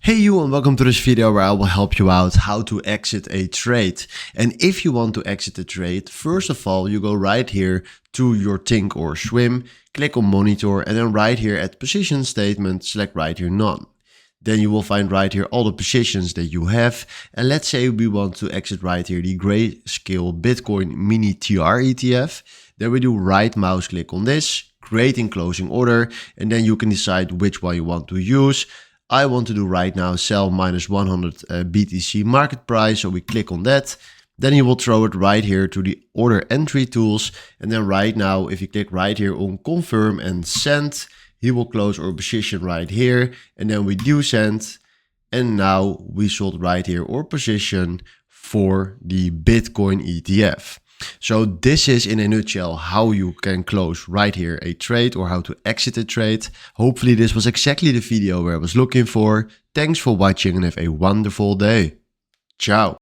Hey you, and welcome to this video where I will help you out how to exit a trade. And if you want to exit a trade, first of all, you go right here to your ThinkorSwim, click on monitor, and then right here at position statement, select right here none. Then you will find right here all the positions that you have. And let's say we want to exit right here the Grayscale Bitcoin Mini TR ETF. Then we do right mouse click on this, create in closing order, and then you can decide which one you want to use. I want to do right now sell minus 100 BTC market price, so we click on that. Then you will throw it right here to the order entry tools. And then right now, if you click right here on confirm and send, he will close our position right here. And then we do send. And now we sold right here our position for the Bitcoin ETF. So this is in a nutshell how you can close right here a trade or how to exit a trade. Hopefully this was exactly the video where I was looking for. Thanks for watching and have a wonderful day. Ciao.